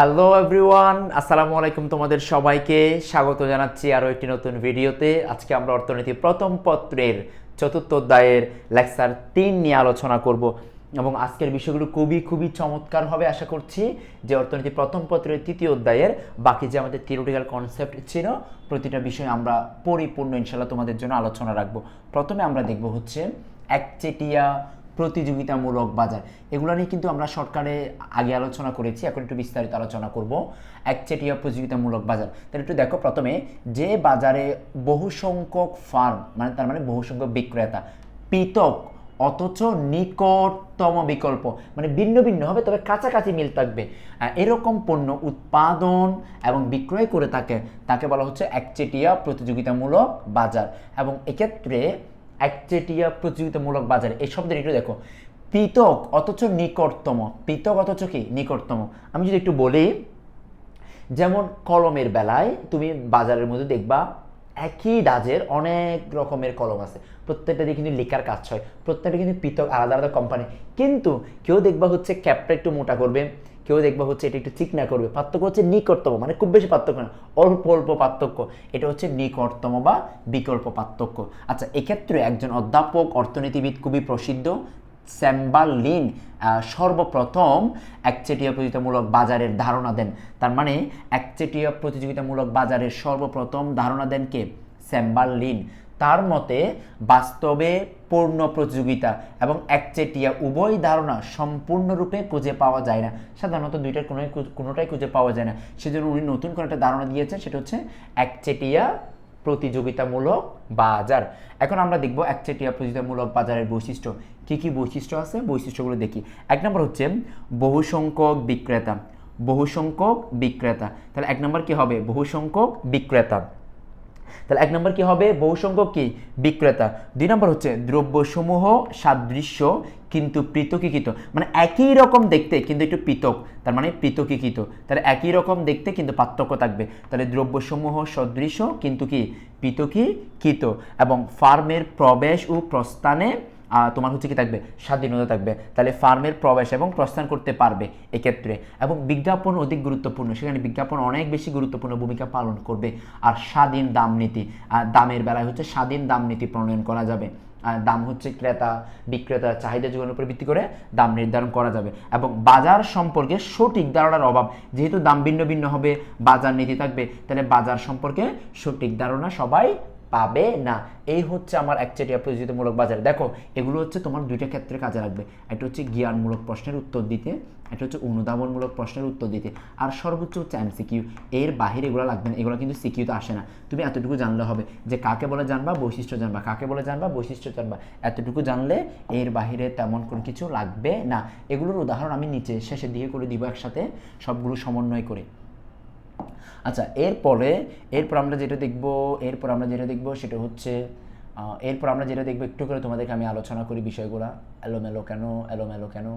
Hello everyone, আসসালামু আলাইকুম। তোমাদের সবাইকে স্বাগত জানাচ্ছি আরও একটি নতুন ভিডিওতে। আজকে আমরা অর্থনীতি প্রথম পত্রের চতুর্থ অধ্যায়ের লেকচার 3 নিয়ে আলোচনা করব এবং আজকের বিষয়গুলো খুবই চমৎকার হবে আশা করছি। যে অর্থনীতি প্রথম পত্রের তৃতীয় অধ্যায়ের বাকি যে আমাদের থিওরিটিক্যাল কনসেপ্ট ছিল প্রতিটা বিষয় আমরা পরিপূর্ণ ইনশাল্লাহ তোমাদের জন্য আলোচনা রাখবো। প্রথমে আমরা দেখব হচ্ছে একচেটিয়া প্রতিযোগিতামূলক বাজার। এগুলো নিয়ে কিন্তু আমরা শর্টকাটে আগে আলোচনা করেছি, এখন একটু বিস্তারিত আলোচনা করব। একচেটিয়া প্রতিযোগিতামূলক বাজার, তাহলে একটু দেখো প্রথমে যে বাজারে বহু সংখ্যক ফার্ম তার মানে বহু সংখ্যক বিক্রেতা পৃথক অথচ নিকটতম বিকল্প ভিন্ন ভিন্ন হবে তবে কাছাকাছি মিল থাকবে এরকম পণ্য উৎপাদন এবং বিক্রয় করে তাকে বলা হচ্ছে একচেটিয়া প্রতিযোগিতামূলক বাজার। এবং এক্ষেত্রে একচেটিয়া প্রতিযোগিতামূলক বাজার এই শব্দের একটু দেখো, পৃথক অথচ নিকটতম, পৃথক অথচ কি নিকটতম। আমি যদি একটু বলি, যেমন কলমের বেলায় তুমি বাজারের মধ্যে দেখবা একই ডাজের অনেক রকমের কলম আছে, প্রত্যেকটা দিয়ে কিন্তু লেখার কাজ হয়, প্রত্যেকটা কিন্তু পৃথক আলাদা আলাদা কোম্পানি, কিন্তু কেউ দেখবা হচ্ছে ক্যাপটা একটু মোটা করবে, কেউ দেখবা হচ্ছে এটা একটু চিকনা করবে। পার্থক্য হচ্ছে নিকটতম, খুব বেশি পার্থক্য না, অল্প অল্প পার্থক্য, এটা হচ্ছে নিকটতম বা বিকল্প পার্থক্য। আচ্ছা, এক্ষেত্রে একজন অধ্যাপক অর্থনীতিবিদ খুবই প্রসিদ্ধ চেম্বারলিন সর্বপ্রথম একচেটিয়া প্রতিযোগিতামূলক বাজারের ধারণা দেন। তার মানে একচেটিয়া প্রতিযোগিতামূলক বাজারের সর্বপ্রথম ধারণা দেন কে? চেম্বারলিন। তার মতে বাস্তবে পূর্ণ প্রতিযোগিতা এবং একচেটিয়া উভয় ধারণা সম্পূর্ণরূপে খুঁজে পাওয়া যায় না, সাধারণত দুইটার কোনোটাই খুঁজে পাওয়া যায় না। সেজন্য উনি নতুন করে একটা ধারণা দিয়েছেন, সেটা হচ্ছে একচেটিয়া প্রতিযোগিতামূলক বাজার। এখন আমরা দেখব একচেটিয়া প্রতিযোগিতামূলক বাজারের বৈশিষ্ট্য। কি কি বৈশিষ্ট্য আছে, বৈশিষ্ট্যগুলো দেখি। এক নম্বর হচ্ছে বহু সংখ্যক বিক্রেতা। বহু সংখ্যক বিক্রেতা, তাহলে এক নম্বর কি হবে? বহু সংখ্যক বিক্রেতা। তাহলে এক নম্বর কি হবে? বহু সংখ্যক কি বিক্রেতা। দুই নম্বর হচ্ছে দ্রব্যসমূহ সাদৃশ্য কিন্তু পৃথকীকৃত, একই রকম দেখতে কিন্তু একটু পৃথক, তার মানে পৃথকীকৃত। তাহলে একই রকম দেখতে কিন্তু পার্থক্য থাকবে, তাহলে দ্রব্যসমূহ সদৃশ্য কিন্তু কি পৃথকীকৃত। এবং ফার্মের প্রবেশ ও প্রস্থানে তোমার হচ্ছে কি থাকবে? স্বাধীনতা থাকবে, তাহলে ফার্মের প্রবেশ এবং প্রস্থান করতে পারবে এক্ষেত্রে। এবং বিজ্ঞাপন অধিক গুরুত্বপূর্ণ, সেখানে বিজ্ঞাপন অনেক বেশি গুরুত্বপূর্ণ ভূমিকা পালন করবে। আর স্বাধীন দাম নীতি, দামের বেলায় হচ্ছে স্বাধীন দাম নীতি প্রণয়ন করা যাবে। দাম হচ্ছে ক্রেতা বিক্রেতা চাহিদা যোগানোর উপর ভিত্তি করে দাম নির্ধারণ করা যাবে। এবং বাজার সম্পর্কে সঠিক ধারণার অভাব, যেহেতু দাম ভিন্ন ভিন্ন হবে, বাজার নীতি থাকবে, তাহলে বাজার সম্পর্কে সঠিক ধারণা সবাই পাবে না। এই হচ্ছে আমার একচেটিয়া প্রতিযোগিতামূলক বাজার। দেখো, এগুলো হচ্ছে তোমার দুইটা ক্ষেত্রে কাজে লাগবে। একটা হচ্ছে জ্ঞানমূলক প্রশ্নের উত্তর দিতে, এটা হচ্ছে অনুধাবনমূলক প্রশ্নের উত্তর দিতে, আর সর্বোচ্চ হচ্ছে এমসিকিউ। এর বাহিরে এগুলো লাগবে না, এগুলো কিন্তু সিকিউতে আসে না। তুমি এতটুকু জানলে হবে যে কাকে বলে জানবা, বৈশিষ্ট্য জানবা, কাকে বলে জানবা, বৈশিষ্ট্য জানবা, এতটুকু জানলে এর বাহিরে তেমন কোনো কিছু লাগবে না। এগুলোর উদাহরণ আমি নিচে শেষের দিকে করে দিব একসাথে, সবগুলো সমন্বয় করে। আচ্ছা, এরপর আমরা যেটা দেখব সেটা হচ্ছে একটু করে তোমাদেরকে আমি আলোচনা করি বিষয়গুলো। এলোমেলো কেন?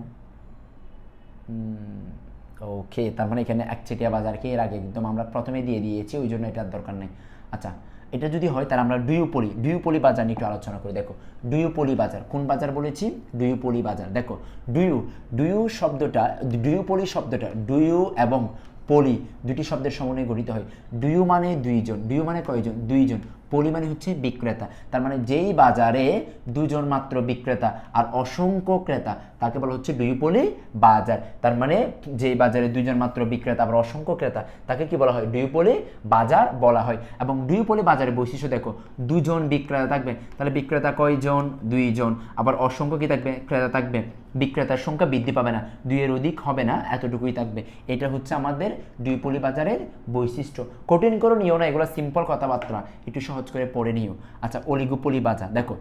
ওকে, তার মানে এখানে একচেটিয়া বাজারকে এর আগে একদম আমরা প্রথমে দিয়ে দিয়েছি, ওই জন্য এটার দরকার নেই। আচ্ছা, এটা যদি হয় তাহলে আমরা ডুয়োপলি বাজার নিয়ে একটু আলোচনা করি। দেখো, ডুয়োপলি বাজার, কোন বাজার বলেছি? ডুয়োপলি বাজার। দেখো, ডুয়োপলি শব্দটা ডুয়ো এবং পলি দুটি শব্দের সমন্বয়ে গঠিত হয়। ডুয়ো মানে দুইজন, ডুয়ো মানে কয়জন? দুইজন। পলি মানে হচ্ছে বিক্রেতা, তার মানে যেই বাজারে দুজন মাত্র বিক্রেতা আর অসংখ্য ক্রেতা তাকে বলা হচ্ছে ডুয়োপলি বাজার। তার মানে যেই বাজারে দুইজন মাত্র বিক্রেতা আবার অসংখ্য ক্রেতা তাকে কি বলা হয়? ডুয়োপলি বাজার বলা হয়। এবং ডুয়োপলি বাজারের বৈশিষ্ট্য দেখো, দুজন বিক্রেতা থাকবে, তাহলে বিক্রেতা কয়জন? দুইজন। আবার অসংখ্য কি থাকবে? ক্রেতা থাকবে। বিক্রেতার সংখ্যা বৃদ্ধি পাবে না, দুইয়ের অধিক হবে না, এতটুকুই থাকবে। এটা হচ্ছে আমাদের ডুয়োপলি বাজারের বৈশিষ্ট্য। কঠিন করে নিও না, এগুলো সিম্পল কথাবার্তা, একটু সহজ করে পড়ে নিও। আচ্ছা, অলিগোপলি বাজার। দেখো,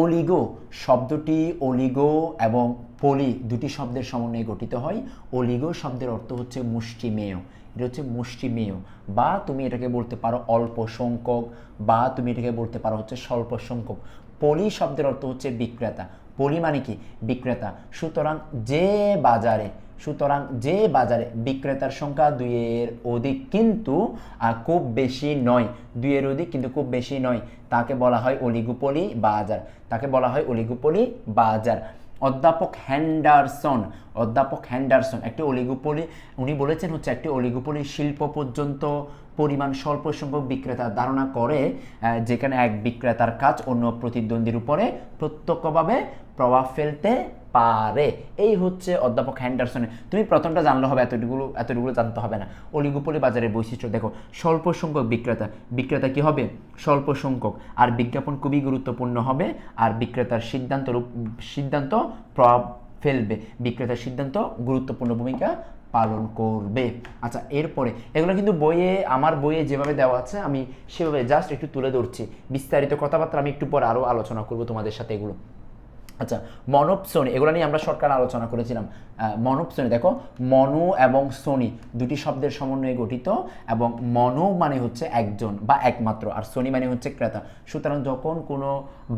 অলিগো শব্দটি অলিগো এবং পলি দুটি শব্দের সমন্বয়ে গঠিত হয়। অলিগো শব্দের অর্থ হচ্ছে মুষ্টিমেয়, এটা হচ্ছে মুষ্টিমেয়, বা তুমি এটাকে বলতে পারো অল্প সংখ্যক, বা তুমি এটাকে বলতে পারো হচ্ছে স্বল্প সংখ্যক। পলি শব্দের অর্থ হচ্ছে বিক্রেতা, পলি মানে কি? বিক্রেতা। সুতরাং যে বাজারে বিক্রেতার সংখ্যা দুইয়ের অধিক কিন্তু খুব বেশি নয়, দুইয়ের অধিক কিন্তু খুব বেশি নয়, তাকে বলা হয় অলিগোপলি বাজার, অধ্যাপক হ্যান্ডারসন একটি অলিগোপলি, উনি বলেছেন হচ্ছে একটি অলিগোপলি শিল্প পর্যন্ত পরিমাণ স্বল্প সংখ্যক বিক্রেতা ধারণা করে, যেখানে এক বিক্রেতার কাজ অন্য প্রতিদ্বন্দ্বীর উপরে প্রত্যক্ষভাবে প্রভাব ফেলতে পারে। এই হচ্ছে অধ্যাপক হ্যান্ডারসনের। তুমি প্রথমটা জানলে হবে, এতটুকুলো জানতে হবে না। অলিগোপলি বাজারের বৈশিষ্ট্য দেখো, স্বল্প সংখ্যক বিক্রেতা কি হবে? স্বল্প সংখ্যক। আর বিজ্ঞাপন খুবই গুরুত্বপূর্ণ হবে, আর বিক্রেতার সিদ্ধান্ত প্রভাব ফেলবে, বিক্রেতার সিদ্ধান্ত গুরুত্বপূর্ণ ভূমিকা পালন করবে। আচ্ছা, এরপরে এগুলো কিন্তু আমার বইয়ে যেভাবে দেওয়া আছে আমি সেভাবে জাস্ট একটু তুলে ধরছি। বিস্তারিত কথাবার্তা আমি একটু পর আরও আলোচনা করব তোমাদের সাথে এগুলো। আচ্ছা, মনোপসোনি, এগুলো নিয়ে আমরা শর্টকাট আলোচনা করেছিলাম। মনোপসোনি দেখো, মনো এবং সোনি দুটি শব্দের সমন্বয়ে গঠিত, এবং মনো মানে হচ্ছে একজন বা একমাত্র, আর সোনি মানে হচ্ছে ক্রেতা। সুতরাং যখন কোনো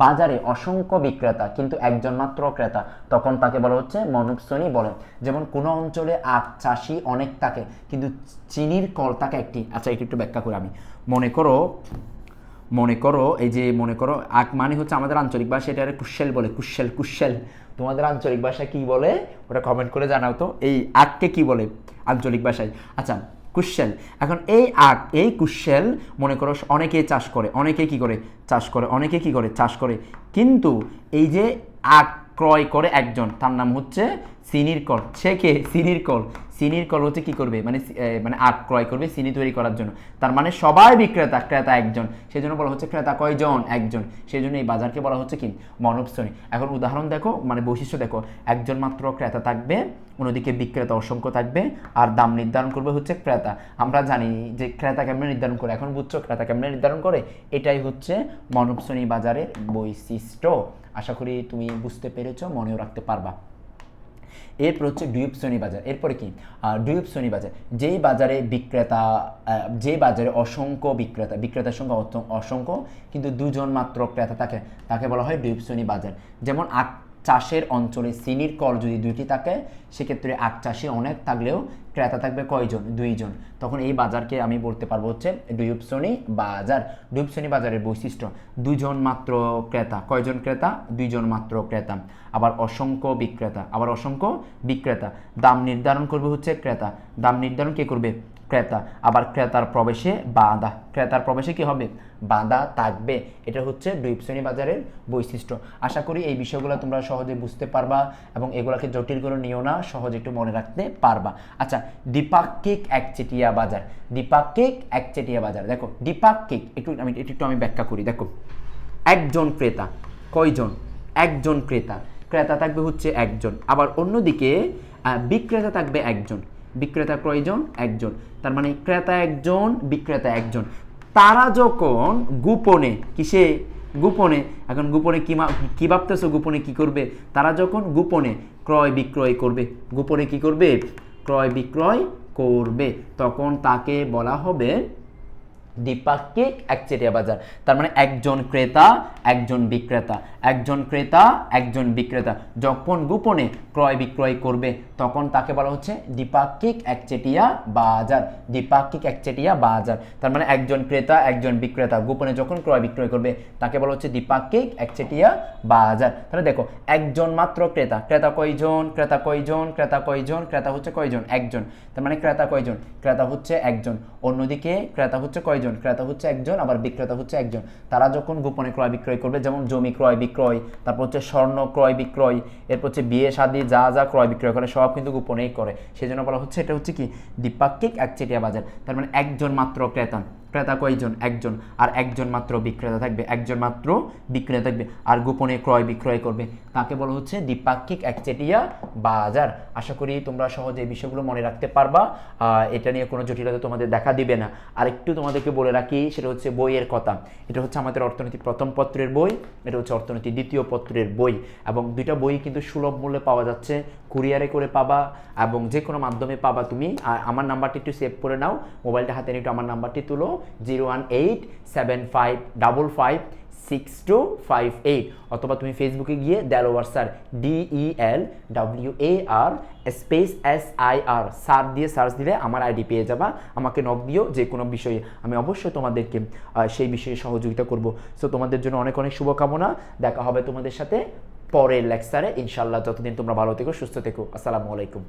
বাজারে অসংখ্য বিক্রেতা কিন্তু একজন মাত্র ক্রেতা, তখন তাকে বলা হচ্ছে মনোপসোনি বলে। যেমন কোনো অঞ্চলে আখ চাষি অনেক থাকে কিন্তু চিনির কল থাকে একটি। আচ্ছা, একটু ব্যাখ্যা করে আমি মনে করো আখ মানে হচ্ছে আমাদের আঞ্চলিক ভাষা এটা কুশেল বলে, কুশেল। তোমাদের আঞ্চলিক ভাষা কি বলে ওটা কমেন্ট করে জানাও তো, এই আখকে কি বলে আঞ্চলিক ভাষায়? আচ্ছা, কুশেল। এখন এই কুশেল মনে করো অনেকেই চাষ করে, অনেকে চাষ করে, কিন্তু এই যে আখ ক্রয় করে একজন, তার নাম হচ্ছে চিনির কল। সে কে? চিনির কল হচ্ছে কি করবে, মানে আখ ক্রয় করবে চিনি তৈরি করার জন্য। তার মানে সবাই ক্রেতা একজন, সেই জন্য বলা হচ্ছে ক্রেতা কয়জন? একজন। সেই জন্য এই বাজারকে বলা হচ্ছে কি? মনোপসোনি। এখন উদাহরণ দেখো, মানে বৈশিষ্ট্য দেখো, একজন মাত্র ক্রেতা থাকবে, অন্যদিকে বিক্রেতা অসংখ্য থাকবে, আর দাম নির্ধারণ করবে হচ্ছে ক্রেতা। আমরা জানি যে ক্রেতা কেমনে নির্ধারণ করে, এখন বুঝছো ক্রেতা কেমনে নির্ধারণ করে? এটাই হচ্ছে মনোপসোনি বাজারের বৈশিষ্ট্য। আশা করি তুমি বুঝতে পেরেছো, মনেও রাখতে পারবা। এরপর হচ্ছে দ্বীপশ্রেণী বাজার। এরপরে কি? দ্বীপশ্রেণী বাজার, যে বাজারে অসংখ্য বিক্রেতার সংখ্যা অসংখ্য কিন্তু দুজন মাত্র ক্রেতা থাকে, তাকে বলা হয় দ্বীপশ্রেণী বাজার। যেমন আখ চাষের অঞ্চলে চিনির কল যদি দুইটি থাকে, সেক্ষেত্রে আখ চাষি অনেক থাকলেও ক্রেতা থাকবে কয়জন? দুইজন। তখন এই বাজারকে আমি বলতে পারবো হচ্ছে দ্বীপশ্রেণী বাজার। দ্বীপশ্রেণী বাজারের বৈশিষ্ট্য, দুজন মাত্র ক্রেতা। কয়জন ক্রেতা? দুইজন মাত্র ক্রেতা। আবার অসংখ্য বিক্রেতা। দাম নির্ধারণ করবে হচ্ছে ক্রেতা। দাম নির্ধারণ কে করবে? ক্রেতা। আবার ক্রেতার প্রবেশে কি হবে? বাধা থাকবে। এটা হচ্ছে দ্বীপশ্রেণী বাজারের বৈশিষ্ট্য। আশা করি এই বিষয়গুলো তোমরা সহজে বুঝতে পারবা এবং এগুলোকে জটিল করে নিও না, সহজে একটু মনে রাখতে পারবা। আচ্ছা, দ্বিপাক্ষিক একচেটিয়া বাজার। দেখো, দ্বিপাক্ষিক একটু আমি ব্যাখ্যা করি। দেখো, একজন ক্রেতা, কয়জন? একজন ক্রেতা থাকবে হচ্ছে একজন, আবার অন্যদিকে বিক্রেতা থাকবে একজন। বিক্রেতা কয়জন? একজন। তার মানে ক্রেতা একজন, বিক্রেতা একজন। তারা যখন গোপনে এখন গোপনে কি ভাবতেছো? গোপনে কি করবে? তারা যখন গোপনে ক্রয় বিক্রয় করবে, তখন তাকে বলা হবে দ্বিপাক্ষিক একচেটিয়া বাজার। তার মানে একজন ক্রেতা একজন বিক্রেতা যখন গোপনে ক্রয় বিক্রয় করবে, তখন তাকে বলা হচ্ছে দ্বিপাক্ষিক একচেটিয়া বাজার। তার মানে একজন ক্রেতা একজন বিক্রেতা গোপনে যখন ক্রয় বিক্রয় করবে, তাকে বলা হচ্ছে দ্বিপাক্ষিক একচেটিয়া বাজার। তাহলে দেখো, একজন মাত্র ক্রেতা কয়জন? ক্রেতা হচ্ছে কয়জন? একজন। তার মানে ক্রেতা কয়জন? ক্রেতা হচ্ছে একজন। অন্যদিকে ক্রেতা হচ্ছে কয়জন? ক্রেতা হচ্ছে একজন, আবার বিক্রেতা হচ্ছে একজন। তারা যখন গোপনে ক্রয় বিক্রয় করবে, যেমন জমি ক্রয় বিক্রয়, তারপর হচ্ছে স্বর্ণ ক্রয় বিক্রয়, এরপর হচ্ছে বিয়ে শাদী যা ক্রয় বিক্রয় করে সব কিন্তু গোপনেই করে। সেই জন্য বলা হচ্ছে এটা হচ্ছে কি? দ্বিপাক্ষিক একচেটিয়া বাজার। তার মানে একজন মাত্র ক্রেতা কয়জন? একজন। আর একজন মাত্র বিক্রেতা থাকবে, আর গোপনে ক্রয় বিক্রয় করবে, তাকে বলা হচ্ছে দ্বিপাক্ষিক একচেটিয়া বাজার। আশা করি তোমরা সহজে এই বিষয়গুলো মনে রাখতে পারবা, এটা নিয়ে কোনো জটিলতা তোমাদের দেখা দিবে না। আর একটু তোমাদেরকে বলে রাখি, সেটা হচ্ছে বইয়ের কথা। এটা হচ্ছে আমাদের অর্থনীতি প্রথম পত্রের বই, এটা হচ্ছে অর্থনীতি দ্বিতীয় পত্রের বই, এবং দুইটা বই কিন্তু সুলভ মূল্যে পাওয়া যাচ্ছে, কুরিয়ারে করে পাবা এবং যে কোনো মাধ্যমে পাবা তুমি। আর আমার নাম্বারটি একটু সেভ করে নাও, মোবাইলটা হাতে নিয়ে একটু আমার নাম্বারটি তুলো, 01875556258, অথবা তুমি ফেসবুকে গিয়ে Delwar sir DELWAR space SIR sir দিয়ে সার্চ দিলে আমার আইডি পেয়ে যাবা। আমাকে নক দিও যে কোনো বিষয়ে, আমি অবশ্যই তোমাদেরকে সেই বিষয়ে সহযোগিতা করব। সো তোমাদের জন্য অনেক অনেক শুভকামনা, দেখা হবে তোমাদের সাথে পরের লেকচারে ইনশাল্লাহ। যতদিন তোমরা ভালো থেকো, সুস্থ থেকো। আসসালামু আলাইকুম।